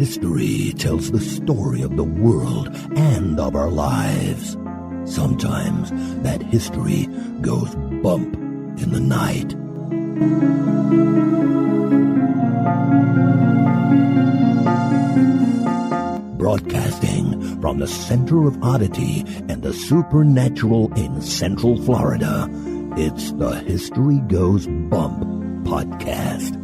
History tells the story of the world and of our lives. Sometimes that history goes bump in the night. Broadcasting from the center of oddity and the supernatural in Central Florida, it's the History Goes Bump podcast.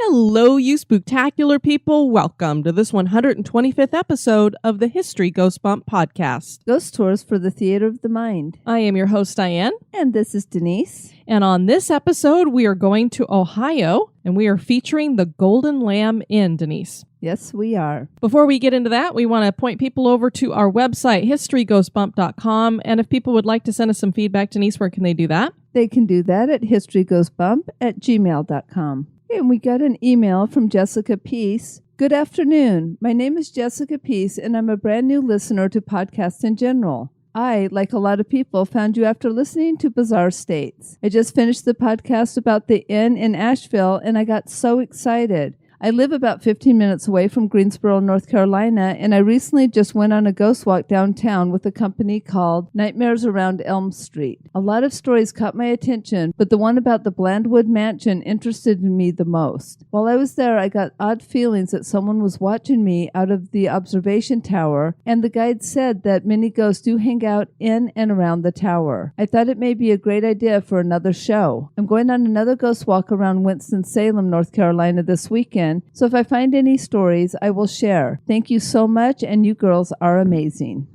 Hello, you spooktacular people. Welcome to this 125th episode of the History Goes Bump podcast. Ghost Tours for the Theater of the Mind. I am your host, Diane. And this is Denise. And on this episode, we are going to Ohio, and we are featuring the Golden Lamb Inn, Denise. Yes, we are. Before we get into that, we want to point people over to our website, historygoesbump.com. And if people would like to send us some feedback, Denise, where can they do that? They can do that at historygoesbump@gmail.com. And we got an email from Jessica Peace. Good afternoon. My name is Jessica Peace, and I'm a brand new listener to podcasts in general. I, like a lot of people, found you after listening to Bizarre States. I just finished the podcast about the inn in Asheville, and I got so excited. I live about 15 minutes away from Greensboro, North Carolina, and I recently just went on a ghost walk downtown with a company called Nightmares Around Elm Street. A lot of stories caught my attention, but the one about the Blandwood Mansion interested me the most. While I was there, I got odd feelings that someone was watching me out of the observation tower, and the guide said that many ghosts do hang out in and around the tower. I thought it may be a great idea for another show. I'm going on another ghost walk around Winston-Salem, North Carolina this weekend, so if I find any stories, I will share. Thank you so much, and you girls are amazing.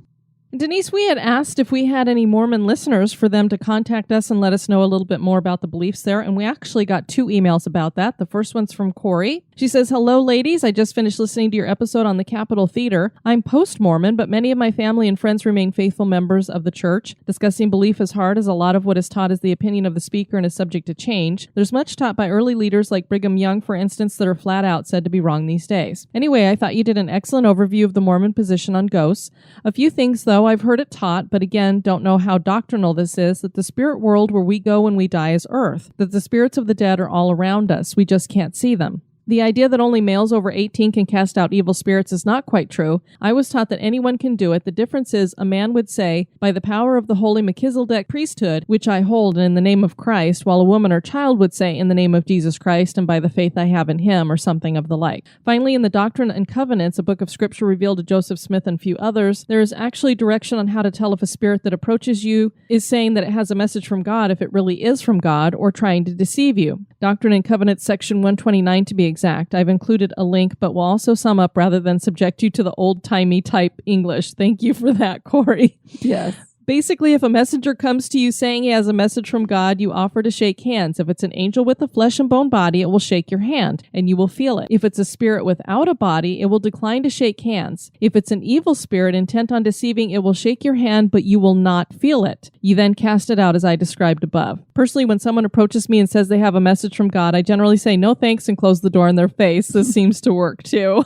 Denise, we had asked if we had any Mormon listeners for them to contact us and let us know a little bit more about the beliefs there, and we actually got 2 emails about that. The first one's from Corey. She says, "Hello, ladies. I just finished listening to your episode on the Capitol Theater. I'm post-Mormon, but many of my family and friends remain faithful members of the church. Discussing belief is hard, as a lot of what is taught is the opinion of the speaker and is subject to change. There's much taught by early leaders like Brigham Young, for instance, that are flat out said to be wrong these days. Anyway, I thought you did an excellent overview of the Mormon position on ghosts. A few things, though, I've heard it taught, but again, don't know how doctrinal this is, that the spirit world where we go when we die is earth, that the spirits of the dead are all around us. We just can't see them. The idea that only males over 18 can cast out evil spirits is not quite true. I was taught that anyone can do it. The difference is a man would say, by the power of the holy Melchizedek priesthood, which I hold in the name of Christ, while a woman or child would say, in the name of Jesus Christ and by the faith I have in him, or something of the like. Finally, in the Doctrine and Covenants, a book of scripture revealed to Joseph Smith and few others, there is actually direction on how to tell if a spirit that approaches you is saying that it has a message from God, if it really is from God, or trying to deceive you. Doctrine and Covenants, section 129 to be exact. I've included a link, but will also sum up rather than subject you to the old-timey type English. Thank you for that, Corey. Yes. Basically, if a messenger comes to you saying he has a message from God, you offer to shake hands. If it's an angel with a flesh and bone body, it will shake your hand, and you will feel it. If it's a spirit without a body, it will decline to shake hands. If it's an evil spirit intent on deceiving, it will shake your hand, but you will not feel it. You then cast it out as I described above. Personally, when someone approaches me and says they have a message from God, I generally say no thanks and close the door in their face. This seems to work too.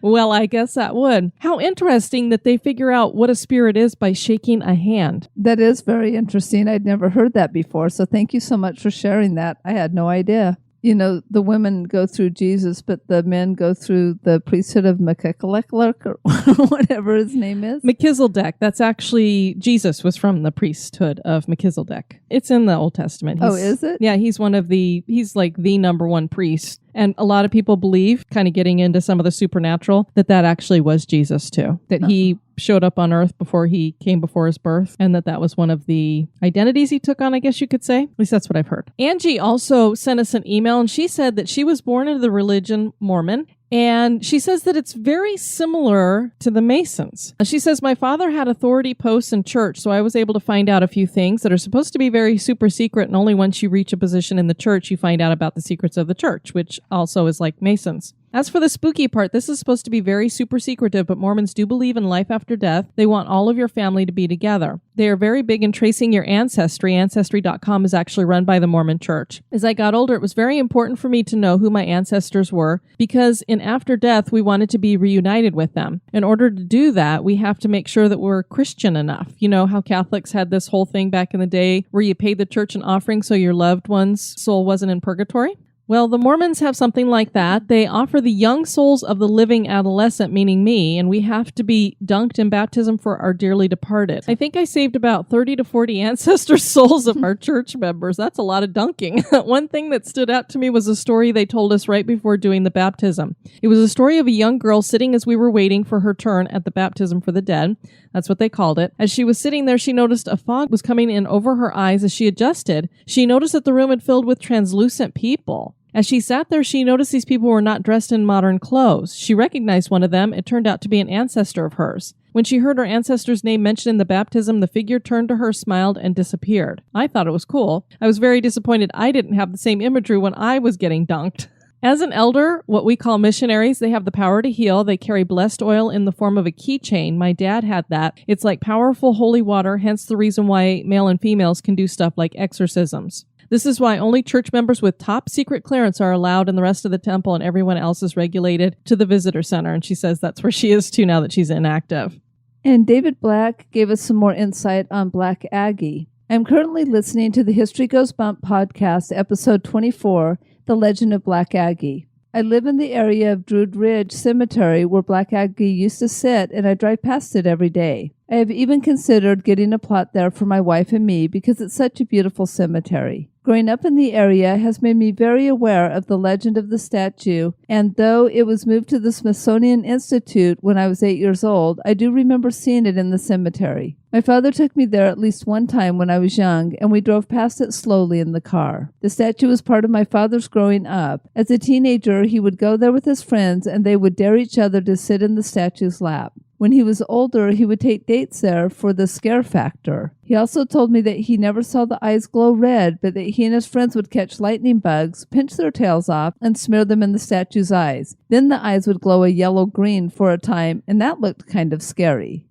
Well, I guess that would. How interesting that they figure out what a spirit is by shaking a hand. That is very interesting. I'd never heard that before, so thank you so much for sharing that. I had no idea. You know, the women go through Jesus, but the men go through the priesthood of Melchizedek, or whatever his name is. Melchizedek. That's actually, Jesus was from the priesthood of Melchizedek. It's in the Old Testament. Is it? Yeah, he's like the number one priest. And a lot of people believe, kind of getting into some of the supernatural, that actually was Jesus too. That he showed up on earth before he came before his birth, and that was one of the identities he took on, I guess you could say. At least that's what I've heard. Angie also sent us an email, and she said that she was born into the religion Mormon, and she says that it's very similar to the Masons. She says, my father had authority posts in church, so I was able to find out a few things that are supposed to be very super secret, and only once you reach a position in the church, you find out about the secrets of the church, which also is like Masons. As for the spooky part, this is supposed to be very super secretive, but Mormons do believe in life after death. They want all of your family to be together. They are very big in tracing your ancestry. Ancestry.com is actually run by the Mormon Church. As I got older, it was very important for me to know who my ancestors were because in after death, we wanted to be reunited with them. In order to do that, we have to make sure that we're Christian enough. You know how Catholics had this whole thing back in the day where you paid the church an offering so your loved one's soul wasn't in purgatory? Well, the Mormons have something like that. They offer the young souls of the living adolescent, meaning me, and we have to be dunked in baptism for our dearly departed. I think I saved about 30 to 40 ancestor souls of our church members. That's a lot of dunking. One thing that stood out to me was a story they told us right before doing the baptism. It was a story of a young girl sitting as we were waiting for her turn at the baptism for the dead. That's what they called it. As she was sitting there, she noticed a fog was coming in over her eyes. As she adjusted, she noticed that the room had filled with translucent people. As she sat there, she noticed these people were not dressed in modern clothes. She recognized one of them. It turned out to be an ancestor of hers. When she heard her ancestor's name mentioned in the baptism, the figure turned to her, smiled, and disappeared. I thought it was cool. I was very disappointed I didn't have the same imagery when I was getting dunked. As an elder, what we call missionaries, they have the power to heal. They carry blessed oil in the form of a keychain. My dad had that. It's like powerful holy water, hence the reason why male and females can do stuff like exorcisms. This is why only church members with top secret clearance are allowed in the rest of the temple and everyone else is regulated to the visitor center. And she says that's where she is too now that she's inactive. And David Black gave us some more insight on Black Aggie. I'm currently listening to the History Goes Bump podcast, episode 24, The Legend of Black Aggie. I live in the area of Druid Ridge Cemetery where Black Aggie used to sit, and I drive past it every day. I have even considered getting a plot there for my wife and me because it's such a beautiful cemetery. Growing up in the area has made me very aware of the legend of the statue, and though it was moved to the Smithsonian Institute when I was 8 years old, I do remember seeing it in the cemetery. My father took me there at least one time when I was young, and we drove past it slowly in the car. The statue was part of my father's growing up. As a teenager, he would go there with his friends, and they would dare each other to sit in the statue's lap. When he was older, he would take dates there for the scare factor. He also told me that he never saw the eyes glow red, but that he and his friends would catch lightning bugs, pinch their tails off, and smear them in the statue's eyes. Then the eyes would glow a yellow-green for a time, and that looked kind of scary.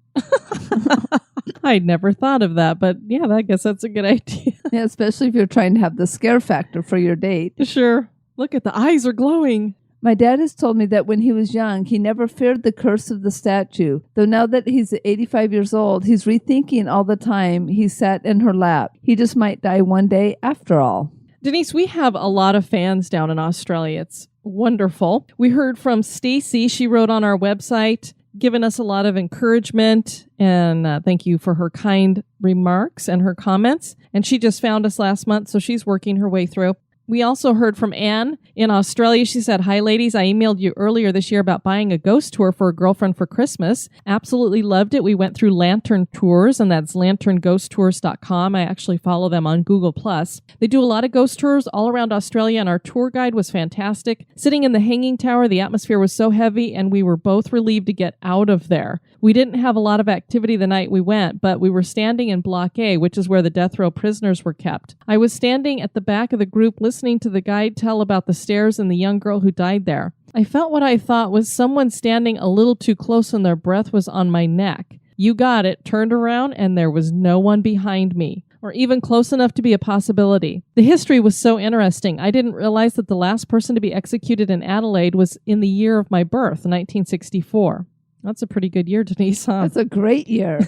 I'd never thought of that, but yeah, I guess that's a good idea. Yeah, especially if you're trying to have the scare factor for your date. Sure. Look at the eyes are glowing. My dad has told me that when he was young, he never feared the curse of the statue, though now that he's 85 years old, he's rethinking all the time he sat in her lap. He just might die one day after all. Denise, we have a lot of fans down in Australia. It's wonderful. We heard from Stacy. She wrote on our website, giving us a lot of encouragement, and thank you for her kind remarks and her comments. And she just found us last month, so she's working her way through. We also heard from Anne in Australia. She said, "Hi, ladies. I emailed you earlier this year about buying a ghost tour for a girlfriend for Christmas. Absolutely loved it. We went through Lantern Tours, and that's lanternghosttours.com. I actually follow them on Google+. They do a lot of ghost tours all around Australia, and our tour guide was fantastic. Sitting in the hanging tower, the atmosphere was so heavy, and we were both relieved to get out of there. We didn't have a lot of activity the night we went, but we were standing in Block A, which is where the death row prisoners were kept. I was standing at the back of the group listening to the guide tell about the stairs and the young girl who died there. I felt what I thought was someone standing a little too close and their breath was on my neck. You got it. Turned around and there was no one behind me, or even close enough to be a possibility. The history was so interesting. I didn't realize that the last person to be executed in Adelaide was in the year of my birth, 1964. That's a pretty good year, Denise, huh? That's a great year.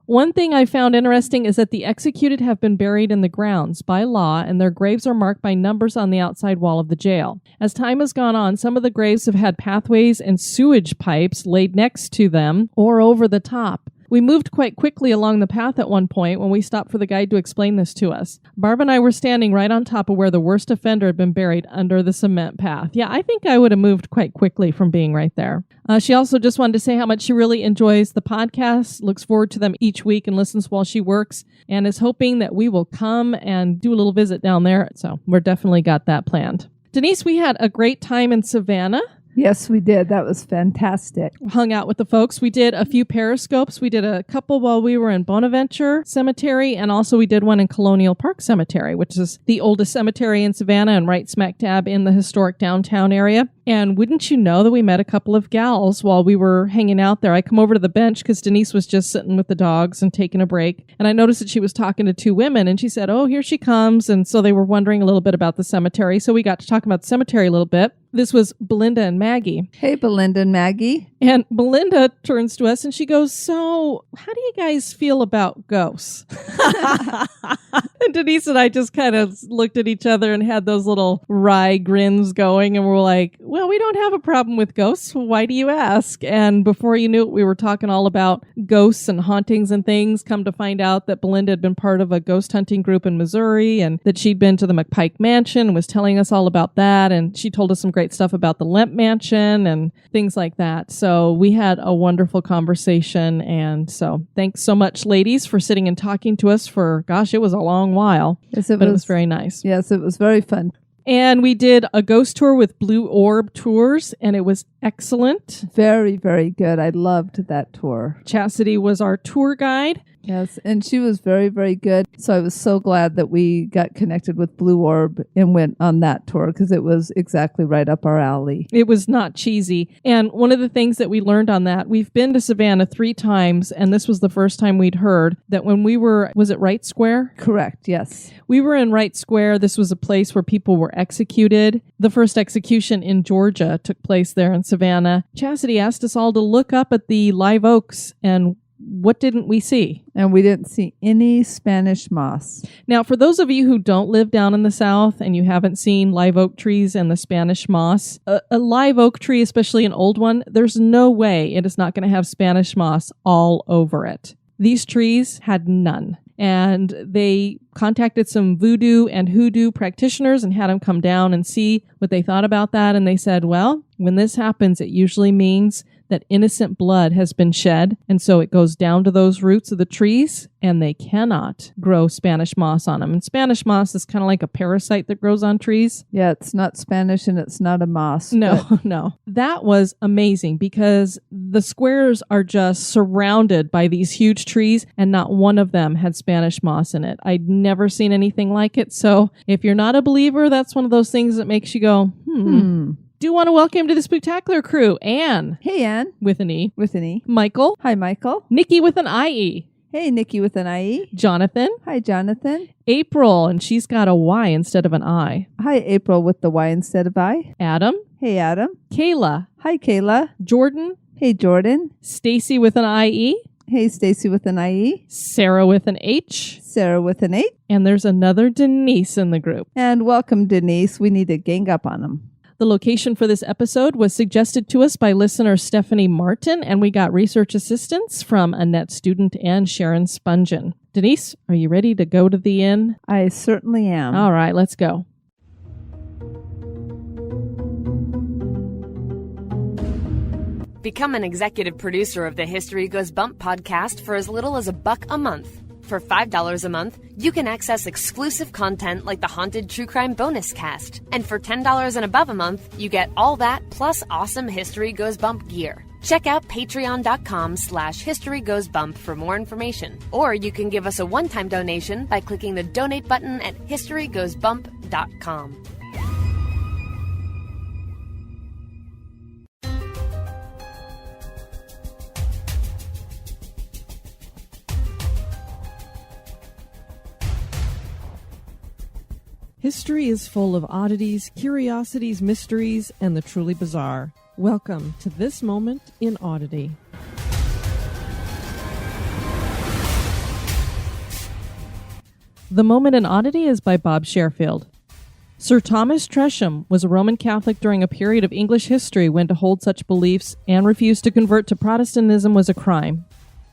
One thing I found interesting is that the executed have been buried in the grounds by law, and their graves are marked by numbers on the outside wall of the jail. As time has gone on, some of the graves have had pathways and sewage pipes laid next to them or over the top. We moved quite quickly along the path at one point when we stopped for the guide to explain this to us. Barb and I were standing right on top of where the worst offender had been buried under the cement path. Yeah, I think I would have moved quite quickly from being right there. She also just wanted to say how much she really enjoys the podcast, looks forward to them each week and listens while she works, and is hoping that we will come and do a little visit down there. So we're definitely got that planned. Denise, we had a great time in Savannah. Yes, we did. That was fantastic. Hung out with the folks. We did a few periscopes. We did a couple while we were in Bonaventure Cemetery, and also we did one in Colonial Park Cemetery, which is the oldest cemetery in Savannah and right smack dab in the historic downtown area. And wouldn't you know that we met a couple of gals while we were hanging out there. I come over to the bench because Denise was just sitting with the dogs and taking a break. And I noticed that she was talking to two women, and she said, oh, here she comes. And so they were wondering a little bit about the cemetery. So we got to talk about the cemetery a little bit. This was Belinda and Maggie. Hey, Belinda and Maggie. And Belinda turns to us and she goes, so how do you guys feel about ghosts? And Denise and I just kind of looked at each other and had those little wry grins going. And we're like, well, we don't have a problem with ghosts. Why do you ask? And before you knew it, we were talking all about ghosts and hauntings and things. Come to find out that Belinda had been part of a ghost hunting group in Missouri and that she'd been to the McPike Mansion and was telling us all about that. And she told us some great stuff about the Lemp Mansion and things like that. So we had a wonderful conversation. And so thanks so much, ladies, for sitting and talking to us for, gosh, it was a long while. Yes, but it was very nice. Yes, it was very fun. And we did a ghost tour with Blue Orb Tours, and it was excellent. Very, very good. I loved that tour. Chastity was our tour guide. Yes, and she was very, very good. So I was so glad that we got connected with Blue Orb and went on that tour because it was exactly right up our alley. It was not cheesy. And one of the things that we learned on that, we've been to Savannah 3 times, and this was the first time we'd heard that when we were, was it Wright Square? Correct, yes. We were in Wright Square. This was a place where people were executed. The first execution in Georgia took place there in Savannah. Chastity asked us all to look up at the live oaks, and what didn't we see? And we didn't see any Spanish moss. Now, for those of you who don't live down in the South and you haven't seen live oak trees and the Spanish moss, a live oak tree, especially an old one, there's no way it is not going to have Spanish moss all over it. These trees had none. And they contacted some voodoo and hoodoo practitioners and had them come down and see what they thought about that. And they said, well, when this happens, it usually means that innocent blood has been shed. And so it goes down to those roots of the trees and they cannot grow Spanish moss on them. And Spanish moss is kind of like a parasite that grows on trees. Yeah, it's not Spanish and it's not a moss. No. That was amazing because the squares are just surrounded by these huge trees and not one of them had Spanish moss in it. I'd never seen anything like it. So if you're not a believer, that's one of those things that makes you go, Do want to welcome to the Spooktacular crew, Anne. Hey, Anne. With an E. With an E. Michael. Hi, Michael. Nikki with an IE. Hey, Nikki with an IE. Jonathan. Hi, Jonathan. April, and she's got a Y instead of an I. Hi, April with the Y instead of I. Adam. Hey, Adam. Kayla. Hi, Kayla. Jordan. Hey, Jordan. Stacy with an IE. Hey, Stacy with an IE. Sarah with an H. Sarah with an H. And there's another Denise in the group. And welcome, Denise. We need to gang up on them. The location for this episode was suggested to us by listener Stephanie Martin, and we got research assistance from Annette Student and Sharon Spungen. Denise, are you ready to go to the inn? I certainly am. All right, let's go. Become an executive producer of the History Goes Bump podcast for as little as $1 a month. For $5 a month, you can access exclusive content like the Haunted True Crime Bonus Cast. And for $10 and above a month, you get all that plus awesome History Goes Bump gear. Check out patreon.com/historygoesbump for more information. Or you can give us a one-time donation by clicking the donate button at historygoesbump.com. History is full of oddities, curiosities, mysteries, and the truly bizarre. Welcome to This Moment in Oddity. The Moment in Oddity is by Bob Sherfield. Sir Thomas Tresham was a Roman Catholic during a period of English history when to hold such beliefs and refuse to convert to Protestantism was a crime.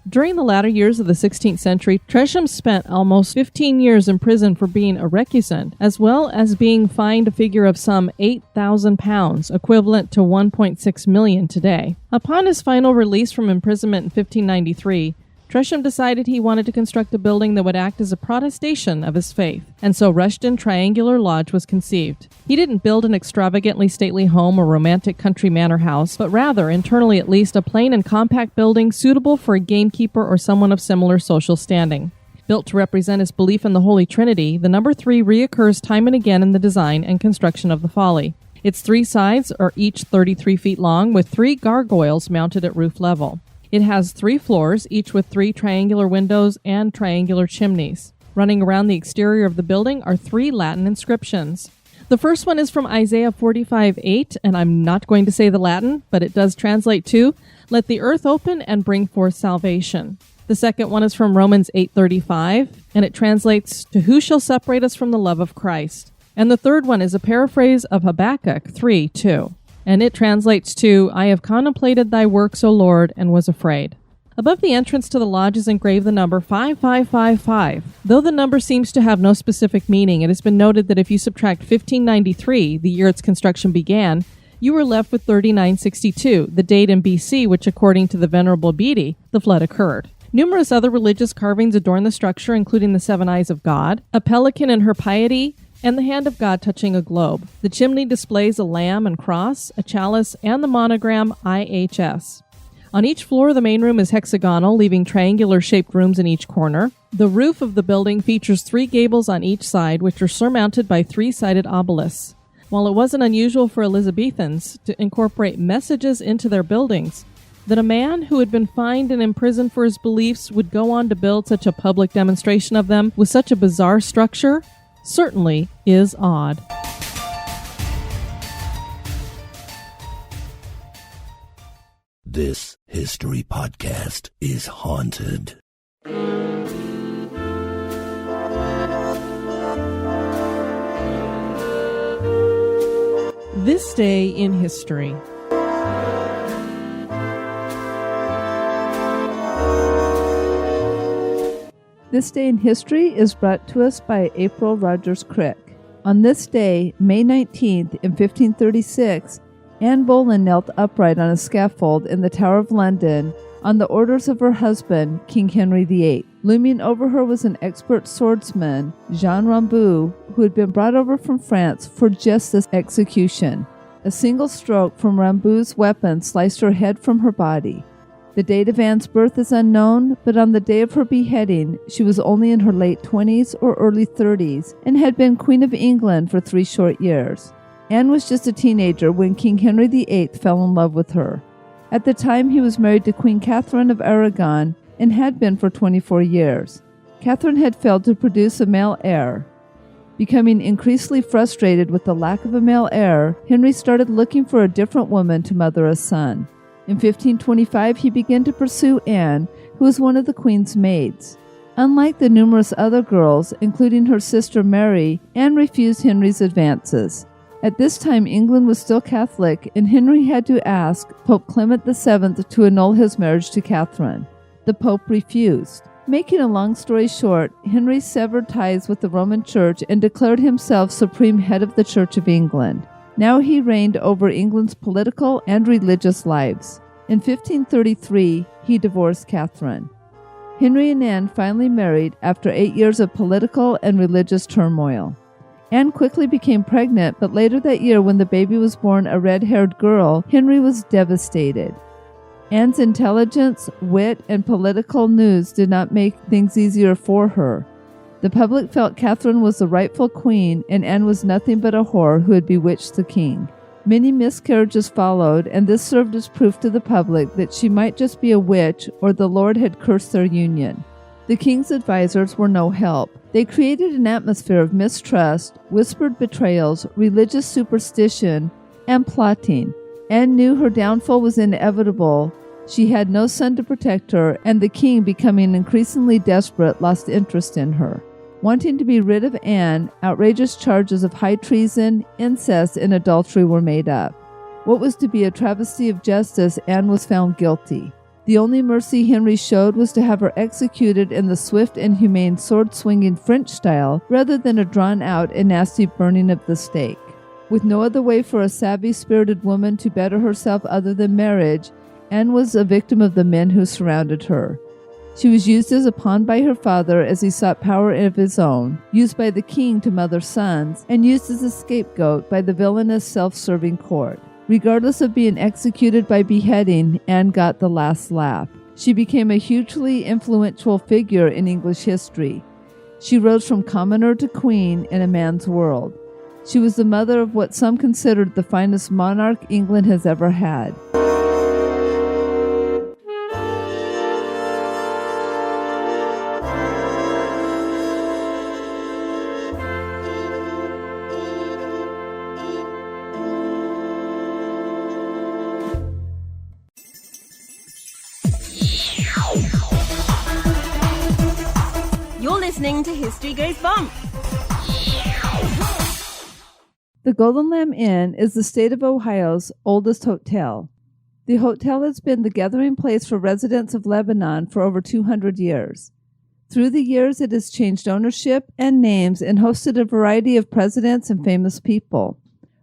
During the latter years of the 16th century, Tresham spent almost 15 years in prison for being a recusant, as well as being fined a figure of some £8,000, equivalent to $1.6 million today. Upon his final release from imprisonment in 1593, Tresham decided he wanted to construct a building that would act as a protestation of his faith, and so Rushden Triangular Lodge was conceived. He didn't build an extravagantly stately home or romantic country manor house, but rather, internally at least, a plain and compact building suitable for a gamekeeper or someone of similar social standing. Built to represent his belief in the Holy Trinity, the number 3 reoccurs time and again in the design and construction of the Folly. Its 3 sides are each 33 feet long, with 3 gargoyles mounted at roof level. It has 3 floors, each with 3 triangular windows and triangular chimneys. Running around the exterior of the building are 3 Latin inscriptions. The first one is from Isaiah 45:8, and I'm not going to say the Latin, but it does translate to, "Let the earth open and bring forth salvation." The second one is from Romans 8:35, and it translates to, "Who shall separate us from the love of Christ?" And the third one is a paraphrase of Habakkuk 3:2. And it translates to, "I have contemplated thy works, O Lord, and was afraid." Above the entrance to the lodge is engraved the number 5555. Though the number seems to have no specific meaning, it has been noted that if you subtract 1593, the year its construction began, you were left with 3962, the date in BC, which according to the Venerable Bede, the flood occurred. Numerous other religious carvings adorn the structure, including the 7 eyes of God, a pelican in her piety, and the hand of God touching a globe. The chimney displays a lamb and cross, a chalice, and the monogram IHS. On each floor, the main room is hexagonal, leaving triangular-shaped rooms in each corner. The roof of the building features 3 gables on each side, which are surmounted by 3-sided obelisks. While it wasn't unusual for Elizabethans to incorporate messages into their buildings, that a man who had been fined and imprisoned for his beliefs would go on to build such a public demonstration of them with such a bizarre structure certainly is odd. This history podcast is haunted. This day in history. This Day in History is brought to us by April Rogers Crick. On this day, May 19th, in 1536, Anne Boleyn knelt upright on a scaffold in the Tower of London on the orders of her husband, King Henry VIII. Looming over her was an expert swordsman, Jean Ramboux, who had been brought over from France for just this execution. A single stroke from Ramboux's weapon sliced her head from her body. The date of Anne's birth is unknown, but on the day of her beheading, she was only in her late 20s or early 30s and had been Queen of England for 3 short years. Anne was just a teenager when King Henry VIII fell in love with her. At the time, he was married to Queen Catherine of Aragon and had been for 24 years. Catherine had failed to produce a male heir. Becoming increasingly frustrated with the lack of a male heir, Henry started looking for a different woman to mother a son. In 1525, he began to pursue Anne, who was one of the Queen's maids. Unlike the numerous other girls, including her sister Mary, Anne refused Henry's advances. At this time, England was still Catholic, and Henry had to ask Pope Clement VII to annul his marriage to Catherine. The Pope refused. Making a long story short, Henry severed ties with the Roman Church and declared himself supreme head of the Church of England. Now he reigned over England's political and religious lives. In 1533, he divorced Catherine. Henry and Anne finally married after 8 years of political and religious turmoil. Anne quickly became pregnant, but later that year when the baby was born a red-haired girl, Henry was devastated. Anne's intelligence, wit, and political news did not make things easier for her. The public felt Catherine was the rightful queen, and Anne was nothing but a whore who had bewitched the king. Many miscarriages followed, and this served as proof to the public that she might just be a witch or the Lord had cursed their union. The king's advisors were no help. They created an atmosphere of mistrust, whispered betrayals, religious superstition, and plotting. Anne knew her downfall was inevitable. She had no son to protect her, and the king, becoming increasingly desperate, lost interest in her. Wanting to be rid of Anne, outrageous charges of high treason, incest, and adultery were made up. What was to be a travesty of justice, Anne was found guilty. The only mercy Henry showed was to have her executed in the swift and humane sword-swinging French style, rather than a drawn-out and nasty burning of the stake. With no other way for a savvy-spirited woman to better herself other than marriage, Anne was a victim of the men who surrounded her. She was used as a pawn by her father as he sought power of his own, used by the king to mother sons, and used as a scapegoat by the villainous self-serving court. Regardless of being executed by beheading, Anne got the last laugh. She became a hugely influential figure in English history. She rose from commoner to queen in a man's world. She was the mother of what some considered the finest monarch England has ever had. You're listening to History Goes Bump. The Golden Lamb Inn is the state of Ohio's oldest hotel. The hotel has been the gathering place for residents of Lebanon for over 200 years. Through the years, it has changed ownership and names and hosted a variety of presidents and famous people.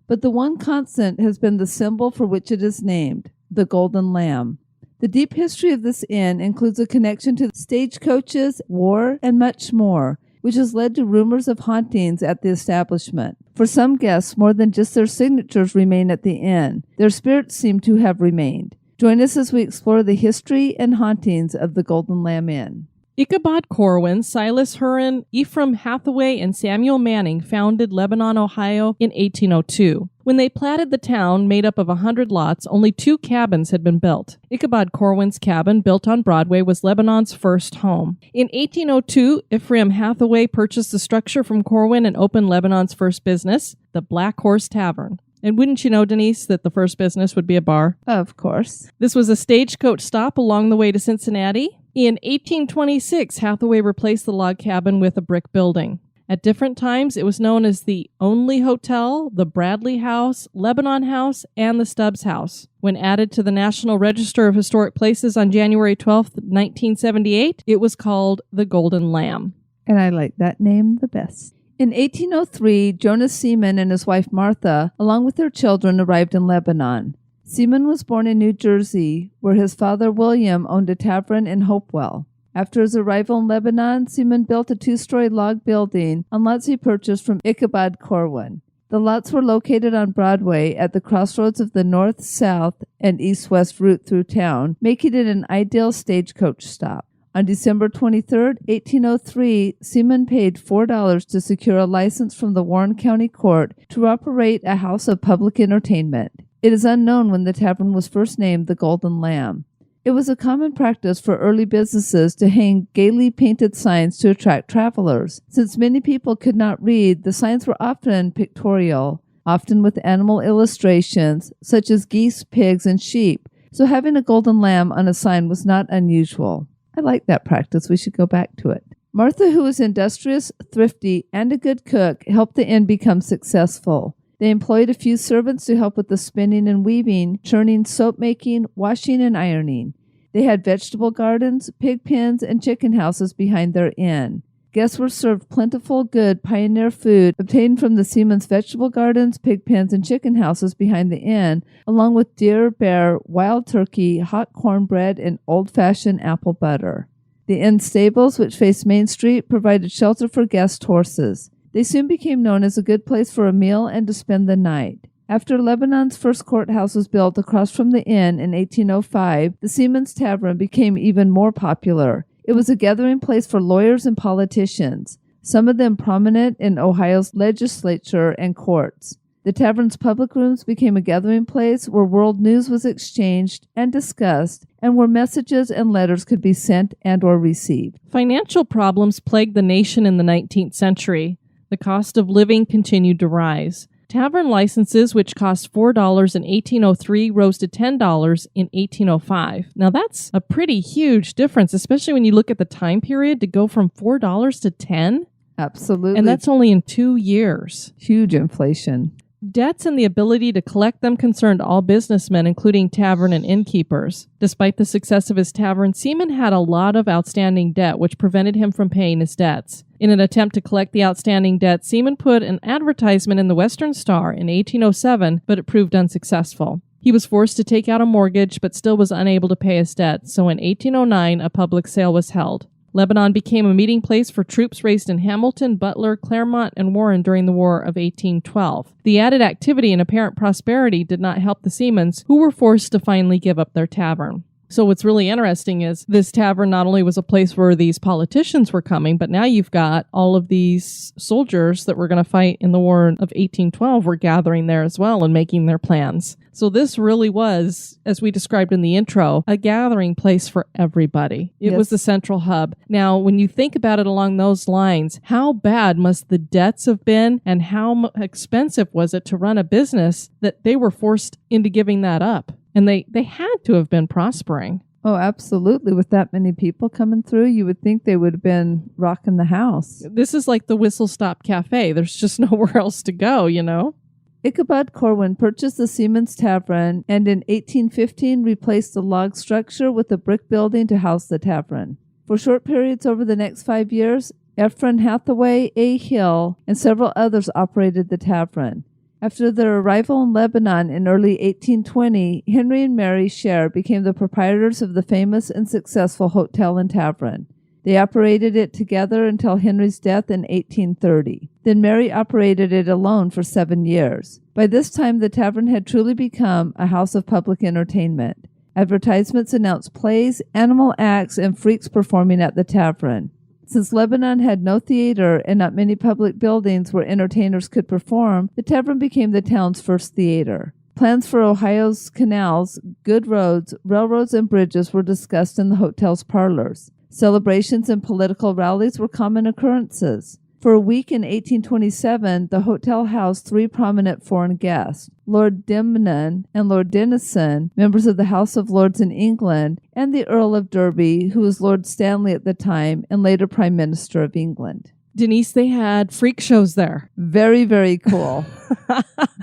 But the one constant has been the symbol for which it is named, the Golden Lamb. The deep history of this inn includes a connection to stagecoaches, war, and much more, which has led to rumors of hauntings at the establishment. For some guests, more than just their signatures remain at the inn. Their spirits seem to have remained. Join us as we explore the history and hauntings of the Golden Lamb Inn. Ichabod Corwin, Silas Huron, Ephraim Hathaway, and Samuel Manning founded Lebanon, Ohio in 1802. When they platted the town, made up of 100 lots, only 2 cabins had been built. Ichabod Corwin's cabin, built on Broadway, was Lebanon's first home. In 1802, Ephraim Hathaway purchased the structure from Corwin and opened Lebanon's first business, the Black Horse Tavern. And wouldn't you know, Denise, that the first business would be a bar? Of course. This was a stagecoach stop along the way to Cincinnati. In 1826, Hathaway replaced the log cabin with a brick building. At different times, it was known as the Only Hotel, the Bradley House, Lebanon House, and the Stubbs House. When added to the National Register of Historic Places on January 12, 1978, it was called the Golden Lamb. And I like that name the best. In 1803, Jonas Seaman and his wife Martha, along with their children, arrived in Lebanon. Seaman was born in New Jersey, where his father William owned a tavern in Hopewell. After his arrival in Lebanon, Seaman built a 2-story log building on lots he purchased from Ichabod Corwin. The lots were located on Broadway at the crossroads of the north-south and east-west route through town, making it an ideal stagecoach stop. On December 23, 1803, Seaman paid $4 to secure a license from the Warren County Court to operate a house of public entertainment. It is unknown when the tavern was first named the Golden Lamb. It was a common practice for early businesses to hang gaily painted signs to attract travelers. Since many people could not read, the signs were often pictorial, often with animal illustrations, such as geese, pigs, and sheep, so having a golden lamb on a sign was not unusual. I like that practice. We should go back to it. Martha, who was industrious, thrifty, and a good cook, helped the inn become successful. They employed a few servants to help with the spinning and weaving, churning, soap making, washing, and ironing. They had vegetable gardens, pig pens, and chicken houses behind their inn. Guests were served plentiful, good, pioneer food obtained from the Seaman's vegetable gardens, pig pens, and chicken houses behind the inn, along with deer, bear, wild turkey, hot cornbread, and old-fashioned apple butter. The inn stables, which faced Main Street, provided shelter for guest horses. They soon became known as a good place for a meal and to spend the night. After Lebanon's first courthouse was built across from the inn in 1805, the Seaman's Tavern became even more popular. It was a gathering place for lawyers and politicians, some of them prominent in Ohio's legislature and courts. The tavern's public rooms became a gathering place where world news was exchanged and discussed, and where messages and letters could be sent and or received. Financial problems plagued the nation in the 19th century. The cost of living continued to rise. Tavern licenses, which cost $4 in 1803, rose to $10 in 1805. Now that's a pretty huge difference, especially when you look at the time period to go from $4 to $10. Absolutely. And that's only in 2 years. Huge inflation. Debts and the ability to collect them concerned all businessmen, including tavern and innkeepers. Despite the success of his tavern, Seaman had a lot of outstanding debt, which prevented him from paying his debts. In an attempt to collect the outstanding debt, Seaman put an advertisement in the Western Star in 1807, but it proved unsuccessful. He was forced to take out a mortgage, but still was unable to pay his debt, so in 1809 a public sale was held. Lebanon became a meeting place for troops raised in Hamilton, Butler, Claremont, and Warren during the War of 1812. The added activity and apparent prosperity did not help the Seamans, who were forced to finally give up their tavern. So what's really interesting is this tavern not only was a place where these politicians were coming, but now you've got all of these soldiers that were going to fight in the War of 1812 were gathering there as well and making their plans. So this really was, as we described in the intro, a gathering place for everybody. It was the central hub. Now, when you think about it along those lines, how bad must the debts have been and how expensive was it to run a business that they were forced into giving that up? And they had to have been prospering. Oh, absolutely. With that many people coming through, you would think they would have been rocking the house. This is like the Whistle Stop Cafe. There's just nowhere else to go, you know? Ichabod Corwin purchased the Seaman's Tavern and in 1815 replaced the log structure with a brick building to house the tavern. For short periods over the next 5 years, Ephraim Hathaway, A. Hill, and several others operated the tavern. After their arrival in Lebanon in early 1820, Henry and Mary Sher became the proprietors of the famous and successful hotel and tavern. They operated it together until Henry's death in 1830. Then Mary operated it alone for 7 years. By this time, the tavern had truly become a house of public entertainment. Advertisements announced plays, animal acts, and freaks performing at the tavern. Since Lebanon had no theater and not many public buildings where entertainers could perform, the tavern became the town's first theater. Plans for Ohio's canals, good roads, railroads, and bridges were discussed in the hotel's parlors. Celebrations and political rallies were common occurrences. For a week in 1827, the hotel housed 3 prominent foreign guests, Lord Dimnan and Lord Denison, members of the House of Lords in England, and the Earl of Derby, who was Lord Stanley at the time and later Prime Minister of England. Denise, they had freak shows there. Very, very cool.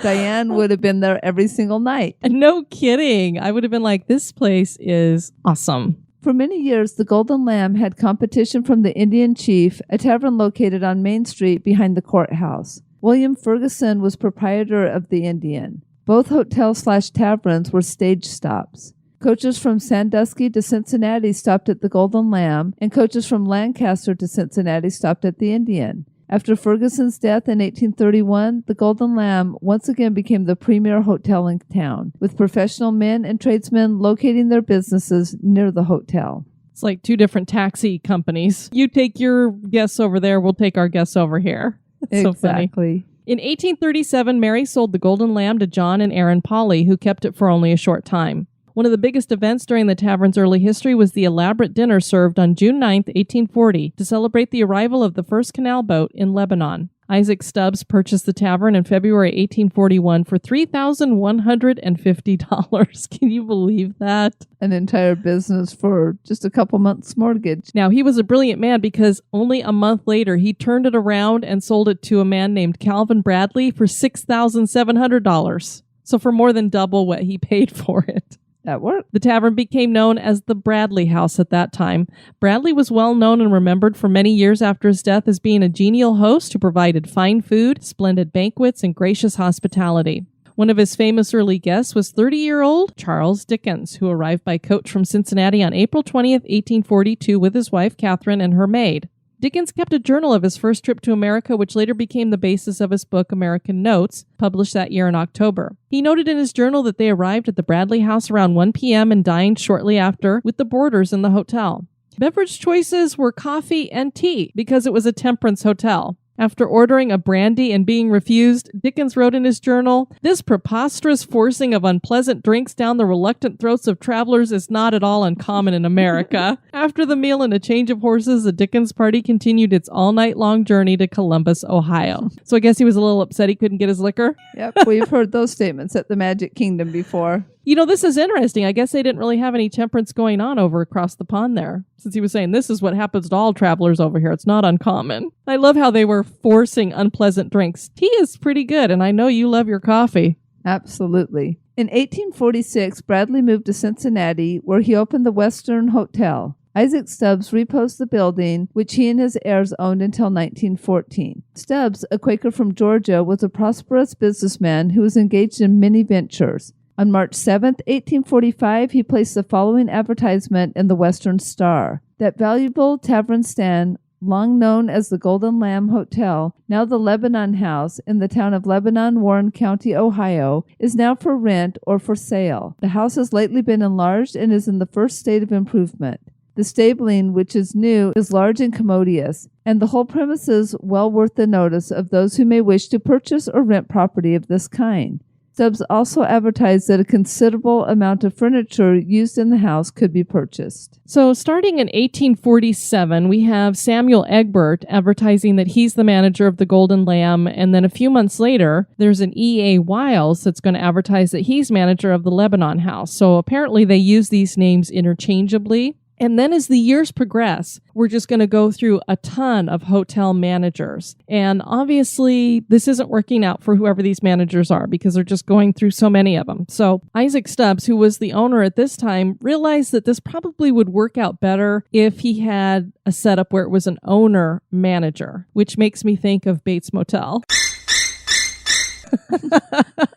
Diane would have been there every single night. No kidding. I would have been like, this place is awesome. For many years, the Golden Lamb had competition from the Indian Chief, a tavern located on Main Street behind the courthouse. William Ferguson was proprietor of the Indian. Both hotel/taverns were stage stops. Coaches from Sandusky to Cincinnati stopped at the Golden Lamb, and coaches from Lancaster to Cincinnati stopped at the Indian. After Ferguson's death in 1831, the Golden Lamb once again became the premier hotel in town, with professional men and tradesmen locating their businesses near the hotel. It's like 2 different taxi companies. You take your guests over there, we'll take our guests over here. It's so funny. Exactly. In 1837, Mary sold the Golden Lamb to John and Aaron Pauley, who kept it for only a short time. One of the biggest events during the tavern's early history was the elaborate dinner served on June 9, 1840, to celebrate the arrival of the first canal boat in Lebanon. Isaac Stubbs purchased the tavern in February 1841 for $3,150. Can you believe that? An entire business for just a couple months' mortgage. Now, he was a brilliant man because only a month later, he turned it around and sold it to a man named Calvin Bradley for $6,700. So for more than double what he paid for it. That worked. The tavern became known as the Bradley House at that time. Bradley was well known and remembered for many years after his death as being a genial host who provided fine food, splendid banquets, and gracious hospitality. One of his famous early guests was 30-year-old Charles Dickens, who arrived by coach from Cincinnati on April 20th, 1842 with his wife Catherine and her maid. Dickens kept a journal of his first trip to America, which later became the basis of his book American Notes, published that year in October. He noted in his journal that they arrived at the Bradley house around 1 p.m. and dined shortly after with the boarders in the hotel. Beverage choices were coffee and tea because it was a temperance hotel. After ordering a brandy and being refused, Dickens wrote in his journal, "This preposterous forcing of unpleasant drinks down the reluctant throats of travelers is not at all uncommon in America." After the meal and a change of horses, the Dickens party continued its all-night-long journey to Columbus, Ohio. So I guess he was a little upset he couldn't get his liquor. Yep, we've heard those statements at the Magic Kingdom before. You know, this is interesting. I guess they didn't really have any temperance going on over across the pond there, since he was saying this is what happens to all travelers over here. It's not uncommon. I love how they were forcing unpleasant drinks. Tea is pretty good, and I know you love your coffee. Absolutely. In 1846, Bradley moved to Cincinnati, where he opened the Western Hotel. Isaac Stubbs reposed the building, which he and his heirs owned until 1914. Stubbs, a Quaker from Georgia, was a prosperous businessman who was engaged in many ventures. On March 7th, 1845, he placed the following advertisement in the Western Star. That valuable tavern stand, long known as the Golden Lamb Hotel, now the Lebanon House, in the town of Lebanon, Warren County, Ohio, is now for rent or for sale. The house has lately been enlarged and is in the first state of improvement. The stabling, which is new, is large and commodious, and the whole premises well worth the notice of those who may wish to purchase or rent property of this kind. Stubbs also advertised that a considerable amount of furniture used in the house could be purchased. So starting in 1847, we have Samuel Egbert advertising that he's the manager of the Golden Lamb, and then a few months later, there's an E.A. Wiles that's going to advertise that he's manager of the Lebanon House. So apparently they use these names interchangeably. And then as the years progress, we're just going to go through a ton of hotel managers. And obviously, this isn't working out for whoever these managers are because they're just going through so many of them. So Isaac Stubbs, who was the owner at this time, realized that this probably would work out better if he had a setup where it was an owner-manager, which makes me think of Bates Motel.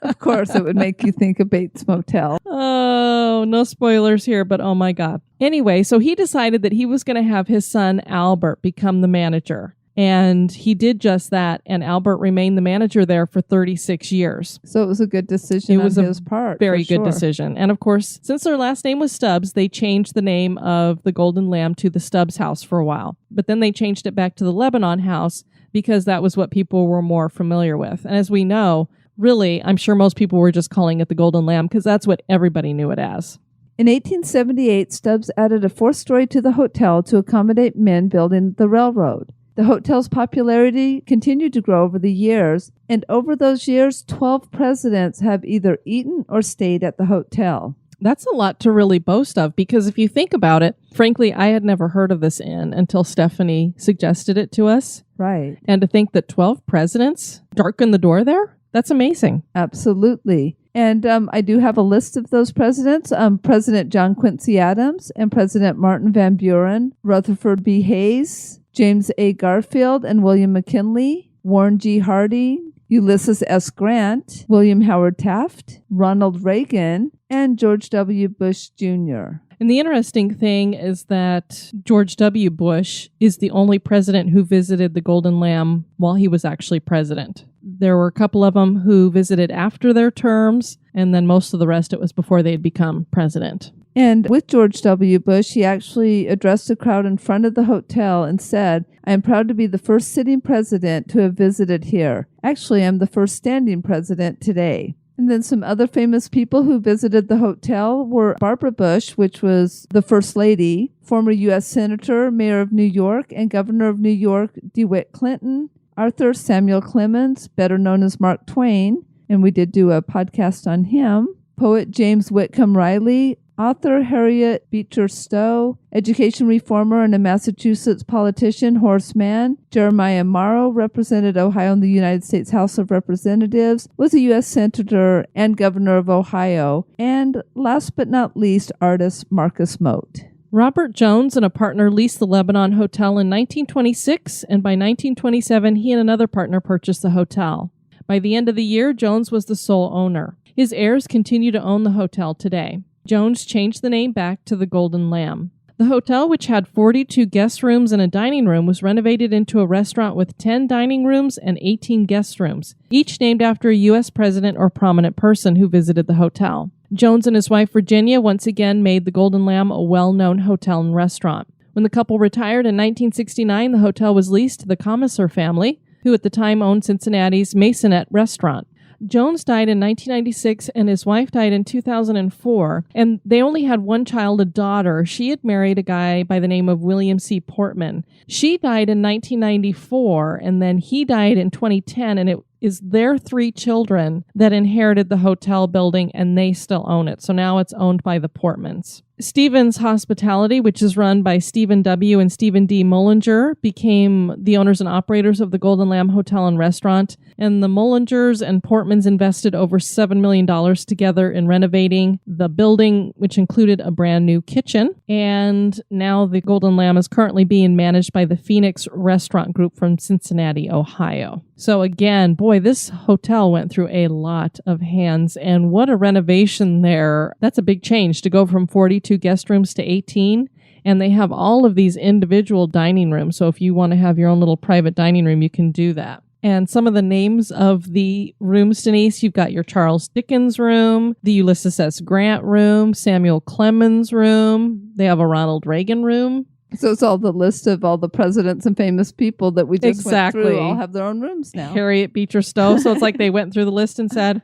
Of course, it would make you think of Bates Motel. Oh, no spoilers here, but oh my God. Anyway, so he decided that he was going to have his son Albert become the manager. And he did just that, and Albert remained the manager there for 36 years. So it was a good decision on his part. Very good decision. And of course, since their last name was Stubbs, they changed the name of the Golden Lamb to the Stubbs House for a while. But then they changed it back to the Lebanon House because that was what people were more familiar with. And as we know, really, I'm sure most people were just calling it the Golden Lamb because that's what everybody knew it as. In 1878, Stubbs added a fourth story to the hotel to accommodate men building the railroad. The hotel's popularity continued to grow over the years, and over those years, 12 presidents have either eaten or stayed at the hotel. That's a lot to really boast of because if you think about it, frankly, I had never heard of this inn until Stephanie suggested it to us. Right. And to think that 12 presidents darkened the door there, that's amazing. Absolutely. And I do have a list of those presidents. President John Quincy Adams and President Martin Van Buren, Rutherford B. Hayes, James A. Garfield and William McKinley, Warren G. Harding, Ulysses S. Grant, William Howard Taft, Ronald Reagan, and George W. Bush Jr. And the interesting thing is that George W. Bush is the only president who visited the Golden Lamb while he was actually president. There were a couple of them who visited after their terms, and then most of the rest, it was before they had become president. And with George W. Bush, he actually addressed a crowd in front of the hotel and said, "I am proud to be the first sitting president to have visited here. Actually, I'm the first standing president today." And then some other famous people who visited the hotel were Barbara Bush, which was the First Lady, former U.S. Senator, Mayor of New York, and Governor of New York, DeWitt Clinton, Arthur Samuel Clemens, better known as Mark Twain, and we did do a podcast on him, poet James Whitcomb Riley, author Harriet Beecher Stowe, education reformer and a Massachusetts politician Horace Mann, Jeremiah Morrow represented Ohio in the United States House of Representatives, was a U.S. Senator and Governor of Ohio, and last but not least, artist Marcus Mote. Robert Jones and a partner leased the Lebanon Hotel in 1926, and by 1927, he and another partner purchased the hotel. By the end of the year, Jones was the sole owner. His heirs continue to own the hotel today. Jones changed the name back to the Golden Lamb. The hotel, which had 42 guest rooms and a dining room, was renovated into a restaurant with 10 dining rooms and 18 guest rooms, each named after a U.S. president or prominent person who visited the hotel. Jones and his wife Virginia once again made the Golden Lamb a well-known hotel and restaurant. When the couple retired in 1969, the hotel was leased to the Commissar family, who at the time owned Cincinnati's Masonette restaurant. Jones died in 1996 and his wife died in 2004, and they only had one child, a daughter. She had married a guy by the name of William C. Portman. She died in 1994, and then he died in 2010, and it is their 3 children that inherited the hotel building, and they still own it. So now it's owned by the Portmans. Stevens Hospitality, which is run by Stephen W. and Stephen D. Mullinger, became the owners and operators of the Golden Lamb Hotel and Restaurant. And the Mullingers and Portmans invested over $7 million together in renovating the building, which included a brand new kitchen. And now the Golden Lamb is currently being managed by the Phoenix Restaurant Group from Cincinnati, Ohio. So again, boy, this hotel went through a lot of hands, and what a renovation there. That's a big change to go from 42 guest rooms to 18. And they have all of these individual dining rooms. So if you want to have your own little private dining room, you can do that. And some of the names of the rooms, Denise, you've got your Charles Dickens room, the Ulysses S. Grant room, Samuel Clemens room. They have a Ronald Reagan room. So it's all the list of all the presidents and famous people that we just went through all have their own rooms now. Harriet Beecher Stowe. So it's like they went through the list and said,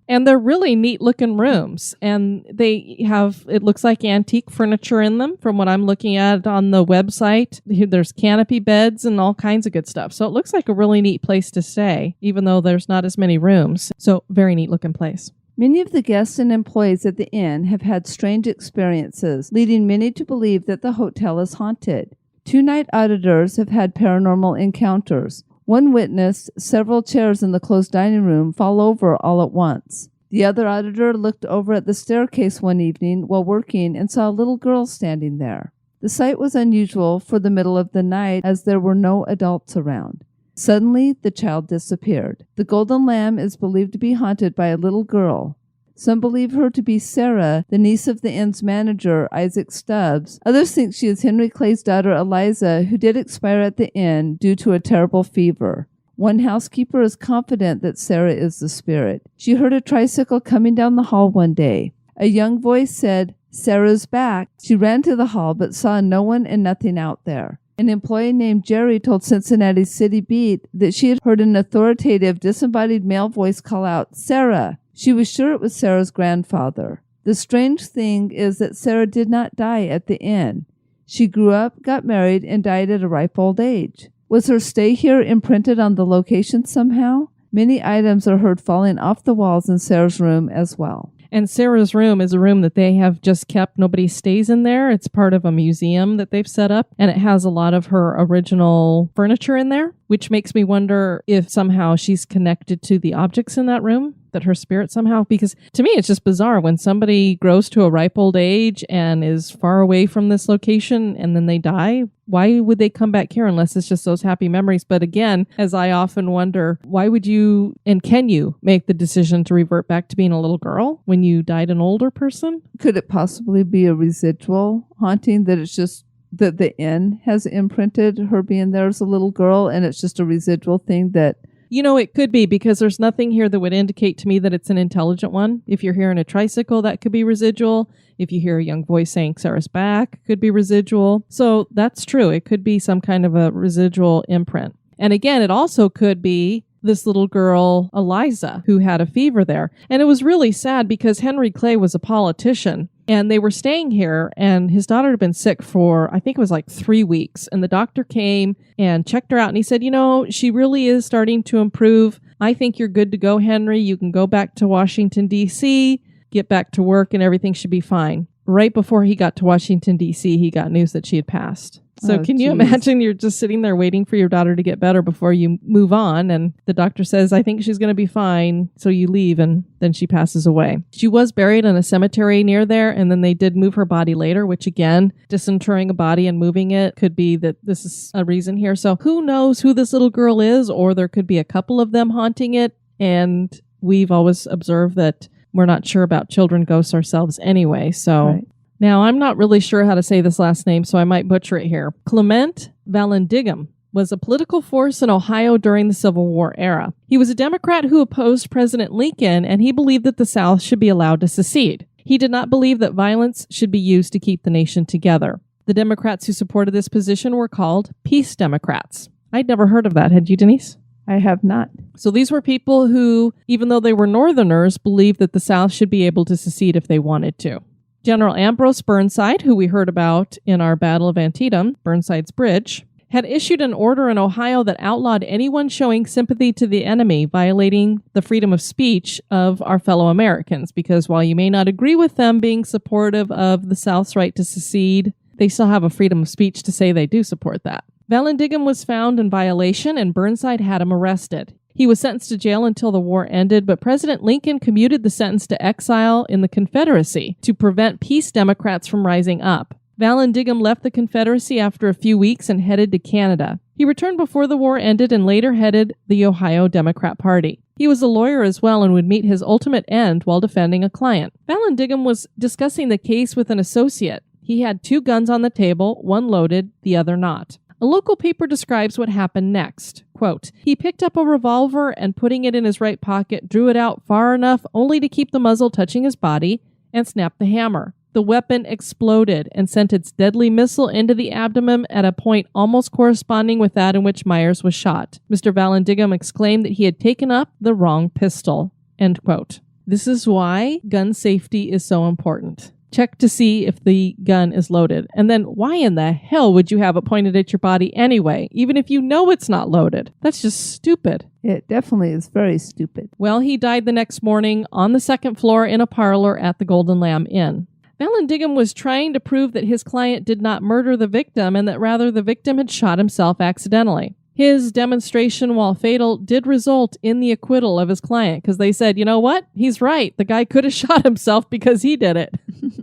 And they're really neat looking rooms. And they have, it looks like antique furniture in them from what I'm looking at on the website. There's canopy beds and all kinds of good stuff. So it looks like a really neat place to stay, even though there's not as many rooms. So very neat looking place. Many of the guests and employees at the inn have had strange experiences, leading many to believe that the hotel is haunted. 2 night auditors have had paranormal encounters. One witnessed several chairs in the closed dining room fall over all at once. The other auditor looked over at the staircase one evening while working and saw a little girl standing there. The sight was unusual for the middle of the night as there were no adults around. Suddenly, the child disappeared. The Golden Lamb is believed to be haunted by a little girl. Some believe her to be Sarah, the niece of the inn's manager, Isaac Stubbs. Others think she is Henry Clay's daughter, Eliza, who did expire at the inn due to a terrible fever. One housekeeper is confident that Sarah is the spirit. She heard a tricycle coming down the hall one day. A young voice said, "Sarah's back." She ran to the hall but saw no one and nothing out there. An employee named Jerry told Cincinnati's City Beat that she had heard an authoritative, disembodied male voice call out, "Sarah." She was sure it was Sarah's grandfather. The strange thing is that Sarah did not die at the inn. She grew up, got married, and died at a ripe old age. Was her stay here imprinted on the location somehow? Many items are heard falling off the walls in Sarah's room as well. And Sarah's room is a room that they have just kept. Nobody stays in there. It's part of a museum that they've set up, and it has a lot of her original furniture in there, which makes me wonder if somehow she's connected to the objects in that room, that her spirit somehow, because to me, it's just bizarre when somebody grows to a ripe old age and is far away from this location and then they die. Why would they come back here unless it's just those happy memories? But again, as I often wonder, why would you and can you make the decision to revert back to being a little girl when you died an older person? Could it possibly be a residual haunting, that it's just that the inn has imprinted her being there as a little girl and it's just a residual thing that... You know, it could be, because there's nothing here that would indicate to me that it's an intelligent one. If you're hearing a tricycle, that could be residual. If you hear a young voice saying Sarah's back, it could be residual. So that's true. It could be some kind of a residual imprint. And again, it also could be this little girl, Eliza, who had a fever there. And it was really sad because Henry Clay was a politician. And they were staying here, and his daughter had been sick for, I think it was like 3 weeks. And the doctor came and checked her out, and he said, you know, she really is starting to improve. I think you're good to go, Henry. You can go back to Washington, D.C., get back to work, and everything should be fine. Right before he got to Washington, D.C., he got news that she had passed. So can you imagine you're just sitting there waiting for your daughter to get better before you move on, and the doctor says, I think she's going to be fine, so you leave, and then she passes away. She was buried in a cemetery near there, and then they did move her body later, which again, disinterring a body and moving it could be that this is a reason here. So who knows who this little girl is, or there could be a couple of them haunting it, and we've always observed that we're not sure about children ghosts ourselves anyway, so... Right. Now, I'm not really sure how to say this last name, so I might butcher it here. Clement Vallandigham was a political force in Ohio during the Civil War era. He was a Democrat who opposed President Lincoln, and he believed that the South should be allowed to secede. He did not believe that violence should be used to keep the nation together. The Democrats who supported this position were called Peace Democrats. I'd never heard of that. Had you, Denise? I have not. So these were people who, even though they were Northerners, believed that the South should be able to secede if they wanted to. General Ambrose Burnside, who we heard about in our Battle of Antietam, Burnside's Bridge, had issued an order in Ohio that outlawed anyone showing sympathy to the enemy, violating the freedom of speech of our fellow Americans. Because while you may not agree with them being supportive of the South's right to secede, they still have a freedom of speech to say they do support that. Vallandigham was found in violation, and Burnside had him arrested. He was sentenced to jail until the war ended, but President Lincoln commuted the sentence to exile in the Confederacy to prevent peace Democrats from rising up. Vallandigham left the Confederacy after a few weeks and headed to Canada. He returned before the war ended and later headed the Ohio Democrat Party. He was a lawyer as well and would meet his ultimate end while defending a client. Vallandigham was discussing the case with an associate. He had 2 guns on the table, one loaded, the other not. A local paper describes what happened next. Quote, he picked up a revolver and putting it in his right pocket, drew it out far enough only to keep the muzzle touching his body and snapped the hammer. The weapon exploded and sent its deadly missile into the abdomen at a point almost corresponding with that in which Myers was shot. Mr. Vallandigham exclaimed that he had taken up the wrong pistol. End quote. This is why gun safety is so important. Check to see if the gun is loaded. And then why in the hell would you have it pointed at your body anyway, even if you know it's not loaded? That's just stupid. It definitely is very stupid. Well, he died the next morning on the 2nd floor in a parlor at the Golden Lamb Inn. Vallandigham was trying to prove that his client did not murder the victim and that rather the victim had shot himself accidentally. His demonstration, while fatal, did result in the acquittal of his client because they said, you know what? He's right. The guy could have shot himself because he did it.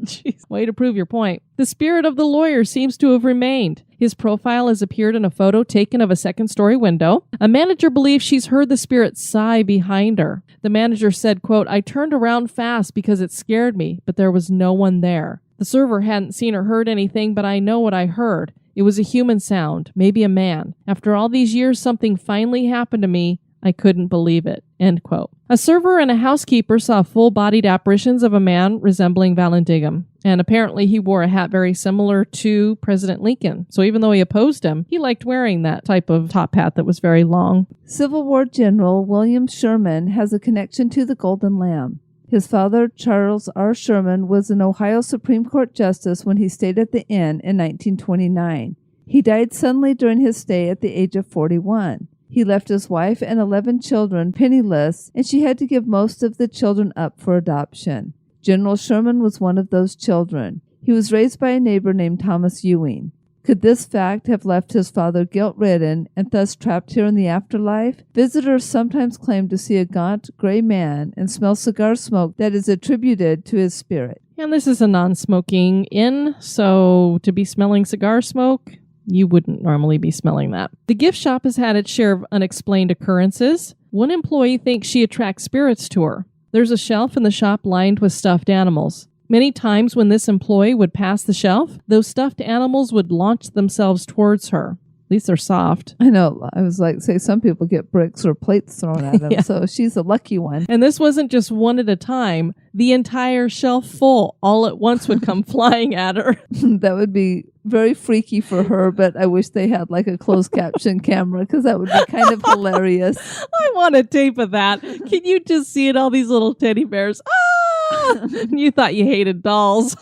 Jeez, way to prove your point. The spirit of the lawyer seems to have remained. His profile has appeared in a photo taken of a 2nd-story window. A manager believes she's heard the spirit sigh behind her. The manager said, quote, I turned around fast because it scared me, but there was no one there. The server hadn't seen or heard anything, but I know what I heard. It was a human sound, maybe a man. After all these years, something finally happened to me. I couldn't believe it. End quote. A server and a housekeeper saw full-bodied apparitions of a man resembling Vallandigham. And apparently he wore a hat very similar to President Lincoln. So even though he opposed him, he liked wearing that type of top hat that was very long. Civil War General William Sherman has a connection to the Golden Lamb. His father, Charles R. Sherman, was an Ohio Supreme Court justice when he stayed at the inn in 1929. He died suddenly during his stay at the age of 41. He left his wife and 11 children penniless, and she had to give most of the children up for adoption. General Sherman was one of those children. He was raised by a neighbor named Thomas Ewing. Could this fact have left his father guilt-ridden and thus trapped here in the afterlife? Visitors sometimes claim to see a gaunt, gray man and smell cigar smoke that is attributed to his spirit. And this is a non-smoking inn, so to be smelling cigar smoke, you wouldn't normally be smelling that. The gift shop has had its share of unexplained occurrences. One employee thinks she attracts spirits to her. There's a shelf in the shop lined with stuffed animals. Many times when this employee would pass the shelf, those stuffed animals would launch themselves towards her. At least they're soft. I know. I was like, say some people get bricks or plates thrown at them, Yeah. So she's a lucky one. And this wasn't just one at a time. The entire shelf full all at once would come flying at her. That would be very freaky for her, but I wish they had like a closed caption camera because that would be kind of hilarious. I want a tape of that. Can you just see it? All these little teddy bears. Ah! You thought you hated dolls.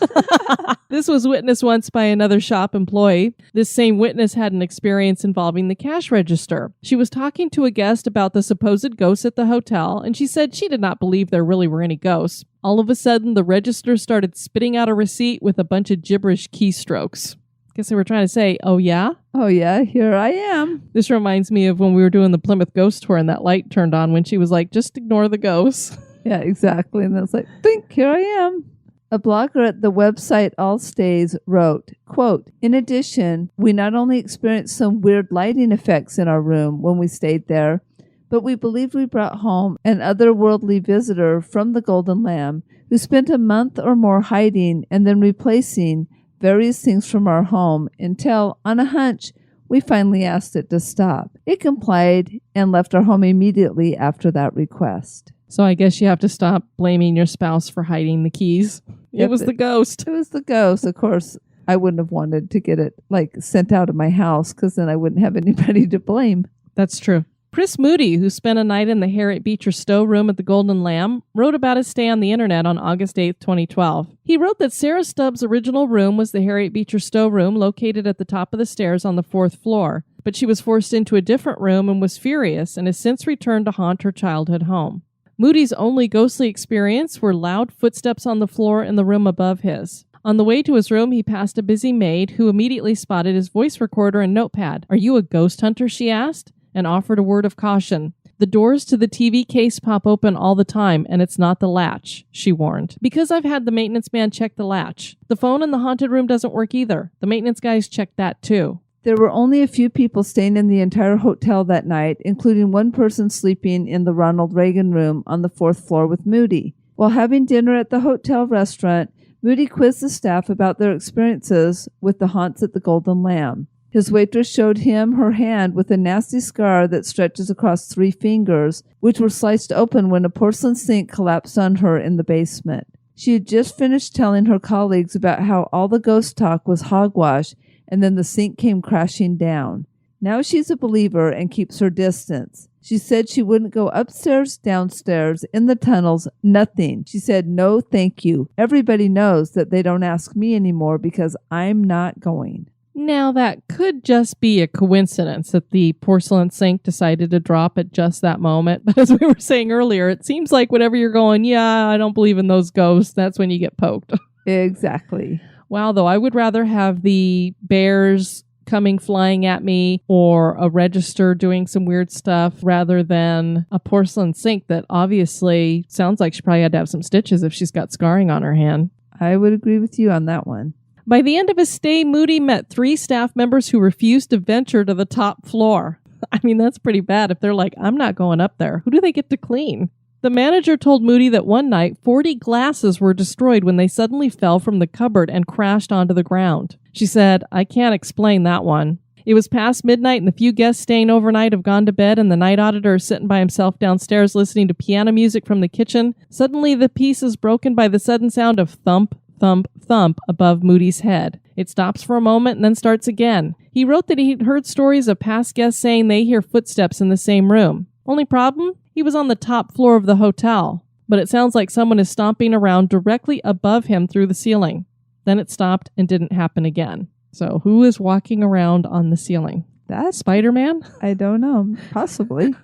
This was witnessed once by another shop employee. This same witness had an experience involving the cash register. She was talking to a guest about the supposed ghosts at the hotel, and she said she did not believe there really were any ghosts. All of a sudden, the register started spitting out a receipt with a bunch of gibberish keystrokes. Guess they were trying to say, oh yeah? Oh yeah, here I am. This reminds me of when we were doing the Plymouth Ghost Tour and that light turned on when she was like, just ignore the ghosts. Yeah, exactly. And it's like, think, here I am. A blogger at the website All Stays wrote, quote, in addition, we not only experienced some weird lighting effects in our room when we stayed there, but we believed we brought home an otherworldly visitor from the Golden Lamb who spent a month or more hiding and then replacing various things from our home until, on a hunch, we finally asked it to stop. It complied and left our home immediately after that request. So I guess you have to stop blaming your spouse for hiding the keys. Yep, It was the ghost. It was the ghost. Of course, I wouldn't have wanted to get it sent out of my house because then I wouldn't have anybody to blame. That's true. Chris Moody, who spent a night in the Harriet Beecher Stowe room at the Golden Lamb, wrote about his stay on the internet on August 8, 2012. He wrote that Sarah Stubbs' original room was the Harriet Beecher Stowe room located at the top of the stairs on the 4th floor. but she was forced into a different room and was furious and has since returned to haunt her childhood home. Moody's only ghostly experience were loud footsteps on the floor in the room above his. On the way to his room, he passed a busy maid who immediately spotted his voice recorder and notepad. "Are you a ghost hunter?" she asked, and offered a word of caution. "The doors to the TV case pop open all the time, and it's not the latch," she warned. "Because I've had the maintenance man check the latch. The phone in the haunted room doesn't work either. The maintenance guys checked that too." There were only a few people staying in the entire hotel that night, including one person sleeping in the Ronald Reagan room on the 4th floor with Moody. While having dinner at the hotel restaurant, Moody quizzed the staff about their experiences with the haunts at the Golden Lamb. His waitress showed him her hand with a nasty scar that stretches across 3 fingers, which were sliced open when a porcelain sink collapsed on her in the basement. She had just finished telling her colleagues about how all the ghost talk was hogwash, and then the sink came crashing down. Now she's a believer and keeps her distance. She said she wouldn't go upstairs, downstairs, in the tunnels, nothing. She said, "No, thank you. Everybody knows that they don't ask me anymore because I'm not going." Now, that could just be a coincidence that the porcelain sink decided to drop at just that moment. But as we were saying earlier, it seems like whenever you're going, "Yeah, I don't believe in those ghosts," that's when you get poked. Exactly. Wow, though, I would rather have the bears coming flying at me or a register doing some weird stuff rather than a porcelain sink that obviously sounds like she probably had to have some stitches if she's got scarring on her hand. I would agree with you on that one. By the end of his stay, Moody met 3 staff members who refused to venture to the top floor. I mean, that's pretty bad if they're like, "I'm not going up there." Who do they get to clean? The manager told Moody that one night, 40 glasses were destroyed when they suddenly fell from the cupboard and crashed onto the ground. She said, "I can't explain that one." It was past midnight and the few guests staying overnight have gone to bed, and the night auditor is sitting by himself downstairs listening to piano music from the kitchen. Suddenly the peace is broken by the sudden sound of thump, thump, thump above Moody's head. It stops for a moment and then starts again. He wrote that he'd heard stories of past guests saying they hear footsteps in the same room. Only problem? He was on the top floor of the hotel, but it sounds like someone is stomping around directly above him through the ceiling. Then it stopped and didn't happen again. So who is walking around on the ceiling? That's Spider-Man? I don't know. Possibly.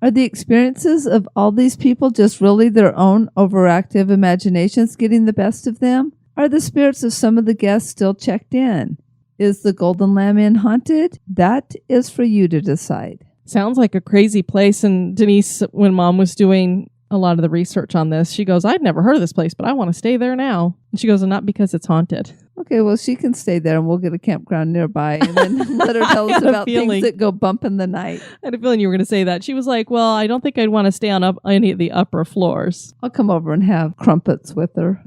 Are the experiences of all these people just really their own overactive imaginations getting the best of them? Are the spirits of some of the guests still checked in? Is the Golden Lamb Inn haunted? That is for you to decide. Sounds like a crazy place. And Denise, when Mom was doing a lot of the research on this, she goes, "I'd never heard of this place, but I want to stay there now." And she goes, "And not because it's haunted." Okay, well, she can stay there and we'll get a campground nearby and then let her tell us about things that go bump in the night. I had a feeling you were going to say that. She was like, "Well, I don't think I'd want to stay on any of the upper floors." I'll come over and have crumpets with her.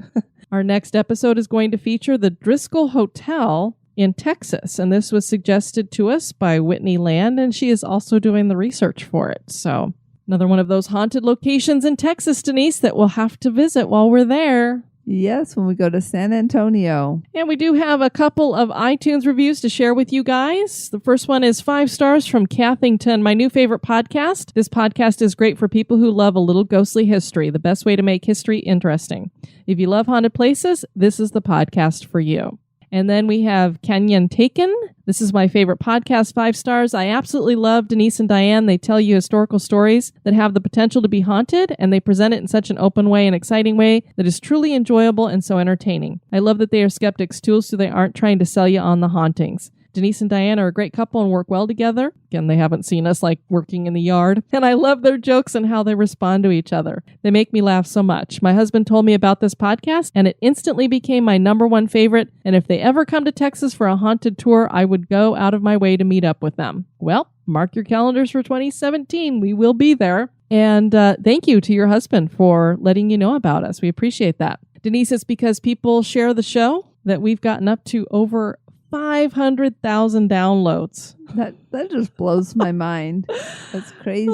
Our next episode is going to feature the Driskill Hotel in Texas, and this was suggested to us by Whitney Land, and she is also doing the research for it. So another one of those haunted locations in Texas, Denise, that we'll have to visit while we're there. Yes, when we go to San Antonio. And we do have a couple of iTunes reviews to share with you guys. The first one is 5 stars from Cathington, my new favorite podcast. This podcast is great for people who love a little ghostly history, the best way to make history interesting. If you love haunted places, this is the podcast for you. And then we have Kenyon Taken. This is my favorite podcast, 5 stars. I absolutely love Denise and Diane. They tell you historical stories that have the potential to be haunted, and they present it in such an open way and exciting way that is truly enjoyable and so entertaining. I love that they are skeptics too, so they aren't trying to sell you on the hauntings. Denise and Diane are a great couple and work well together. Again, they haven't seen us like working in the yard. And I love their jokes and how they respond to each other. They make me laugh so much. My husband told me about this podcast and it instantly became my #1 favorite. And if they ever come to Texas for a haunted tour, I would go out of my way to meet up with them. Well, mark your calendars for 2017. We will be there. And thank you to your husband for letting you know about us. We appreciate that. Denise, it's because people share the show that we've gotten up to over 500,000 downloads. That just blows my mind. That's crazy.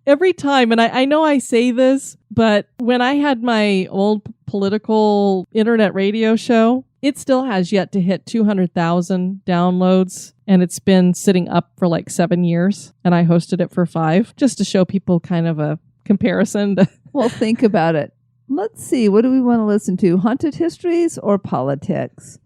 Every time, and I know I say this, but when I had my old political internet radio show, it still has yet to hit 200,000 downloads, and it's been sitting up for like 7 years, and I hosted it for 5, just to show people kind of a comparison. Well, think about it. Let's see. What do we want to listen to? Haunted histories or politics?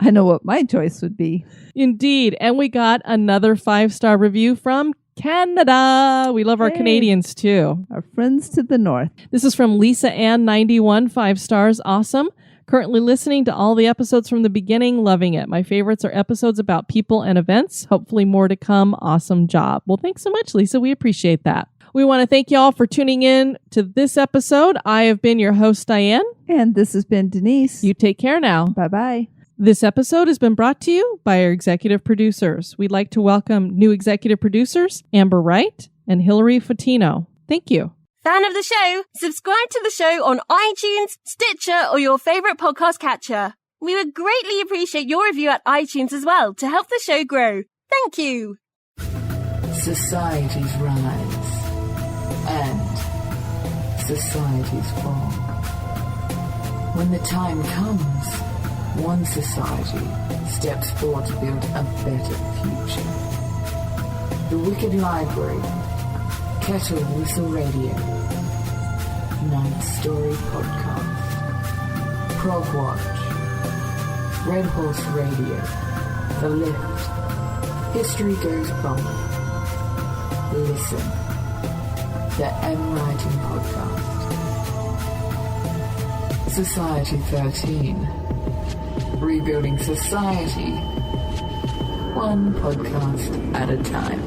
I know what my choice would be. Indeed. And we got another 5-star review from Canada. We love our Canadians too. Our friends to the north. This is from Lisa Ann 91, 5 stars. Awesome. Currently listening to all the episodes from the beginning. Loving it. My favorites are episodes about people and events. Hopefully more to come. Awesome job. Well, thanks so much, Lisa. We appreciate that. We want to thank you all for tuning in to this episode. I have been your host, Diane. And this has been Denise. You take care now. Bye-bye. This episode has been brought to you by our executive producers. We'd like to welcome new executive producers, Amber Wright and Hillary Fatino. Thank you. Fan of the show? Subscribe to the show on iTunes, Stitcher, or your favorite podcast catcher. We would greatly appreciate your review at iTunes as well to help the show grow. Thank you. Societies rise and societies fall. When the time comes, one society steps forward to build a better future. The Wicked Library, Kettle Whistle Radio, Ninth Story Podcast, Prog Watch, Red Horse Radio, The Lift, History Goes Bump, Listen, the M Writing Podcast, Society 13, Rebuilding Society, one podcast at a time.